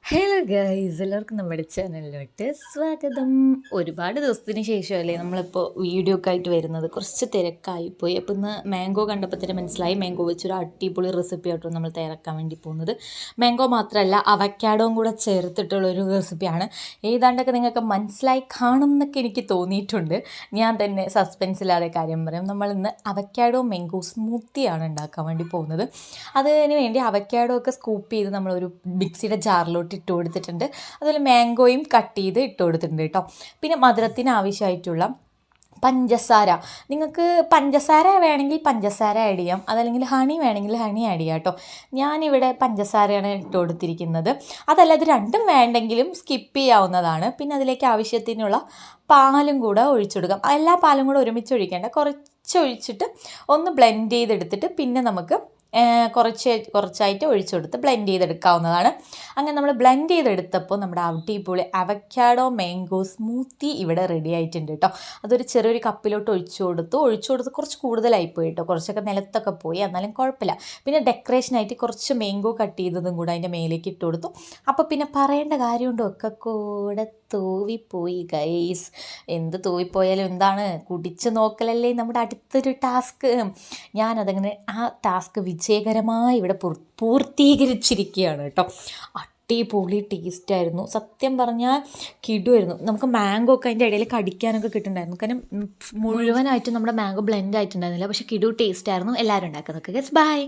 Hello guys, എല്ലാവർക്കും നമ്മുടെ ചാനലിലോട്ട് സ്വാഗതം. ഒരുപാട് ദിവസത്തിന് ശേഷമല്ലേ നമ്മളിപ്പോൾ വീഡിയോ ഒക്കെ ആയിട്ട് വരുന്നത്. കുറച്ച് തിരക്കായിപ്പോയി. അപ്പോൾ ഇന്ന് മാംഗോ കണ്ടപ്പോൾ തന്നെ മനസ്സിലായി മാംഗോ വെച്ചൊരു അടിപൊളി റെസിപ്പി ആയിട്ടോ നമ്മൾ തയ്യാറാക്കാൻ വേണ്ടി പോകുന്നത്. മാംഗോ മാത്രമല്ല, അവക്കാഡോയും കൂടെ ചേർത്തിട്ടുള്ളൊരു റെസിപ്പിയാണ്. ഏതാണ്ടൊക്കെ നിങ്ങൾക്ക് മനസ്സിലായി കാണും എന്നൊക്കെ എനിക്ക് തോന്നിയിട്ടുണ്ട്. ഞാൻ തന്നെ സസ്പെൻസില്ലാതെ കാര്യം പറയാം. നമ്മൾ ഇന്ന് അവക്കാഡോ മാംഗോ സ്മൂത്തിയാണ് ഉണ്ടാക്കാൻ വേണ്ടി പോകുന്നത്. അതിന് വേണ്ടി അവക്കാഡോ ഒക്കെ സ്കൂപ്പ് ചെയ്ത് നമ്മളൊരു മിക്സിയുടെ ജാറിലോട്ട് ഇട്ട് കൊടുത്തിട്ടുണ്ട്. അതുപോലെ മാംഗോയും കട്ട് ചെയ്ത് ഇട്ട് കൊടുത്തിട്ടുണ്ട് കേട്ടോ. പിന്നെ മധുരത്തിന് ആവശ്യമായിട്ടുള്ള പഞ്ചസാര, നിങ്ങൾക്ക് പഞ്ചസാര വേണമെങ്കിൽ പഞ്ചസാര ആഡ് ചെയ്യാം, അതല്ലെങ്കിൽ ഹണി വേണമെങ്കിൽ ഹണി ആഡ് ചെയ്യാം കേട്ടോ. ഞാനിവിടെ പഞ്ചസാരയാണ് ഇട്ട് കൊടുത്തിരിക്കുന്നത്. അതല്ല, ഇത് രണ്ടും വേണ്ടെങ്കിലും സ്കിപ്പ് ചെയ്യാവുന്നതാണ്. പിന്നെ അതിലേക്ക് ആവശ്യത്തിനുള്ള പാലും കൂടെ ഒഴിച്ചെടുക്കാം. എല്ലാ പാലും കൂടെ ഒരുമിച്ച് ഒഴിക്കേണ്ട, കുറച്ച് ഒഴിച്ചിട്ട് ഒന്ന് ബ്ലെൻഡ് ചെയ്തെടുത്തിട്ട് പിന്നെ നമുക്ക് കുറച്ചായിട്ട് ഒഴിച്ചു കൊടുത്ത് ബ്ലെൻഡ് ചെയ്തെടുക്കാവുന്നതാണ്. അങ്ങനെ നമ്മൾ ബ്ലെൻഡ് ചെയ്തെടുത്തപ്പോൾ നമ്മുടെ അടിപൊളി അവക്കാഡോ മാംഗോ സ്മൂത്തി ഇവിടെ റെഡി ആയിട്ടുണ്ട് കേട്ടോ. അതൊരു ചെറിയൊരു കപ്പിലോട്ട് ഒഴിച്ചു കൊടുത്ത് കുറച്ച് കൂടുതലായിപ്പോയി കേട്ടോ. കുറച്ചൊക്കെ നിലത്തൊക്കെ പോയി, എന്നാലും കുഴപ്പമില്ല. പിന്നെ ഡെക്കറേഷനായിട്ട് കുറച്ച് മാംഗോ കട്ട് ചെയ്തതും കൂടെ അതിൻ്റെ മേലേക്ക് ഇട്ട് കൊടുത്തു. അപ്പോൾ പിന്നെ പറയേണ്ട കാര്യമുണ്ടോ, ഒക്കെ കൂടെ തൂവിപ്പോയി ഗൈസ്. എന്ത് തൂവിപ്പോയാലും എന്താണ്, കുടിച്ച് നോക്കലല്ലേ നമ്മുടെ അടുത്തൊരു ടാസ്ക്. ഞാനതങ്ങനെ ആ ടാസ്ക് വിജയകരമായി ഇവിടെ പൂർത്തീകരിച്ചിരിക്കുകയാണ് കേട്ടോ. അടിപൊളി ടേസ്റ്റായിരുന്നു, സത്യം പറഞ്ഞാൽ കിടുമായിരുന്നു. നമുക്ക് മാംഗോ ഒക്കെ അതിൻ്റെ ഇടയിൽ കടിക്കാനൊക്കെ കിട്ടുന്നുണ്ടായിരുന്നു. കാരണം മുഴുവനായിട്ടും നമ്മുടെ മാംഗോ ബ്ലെൻഡ് ആയിട്ടുണ്ടായിരുന്നില്ല, പക്ഷേ കിടു ടേസ്റ്റായിരുന്നു. എല്ലാവരും ഉണ്ടാക്കുന്നതൊക്കെ. ബൈ.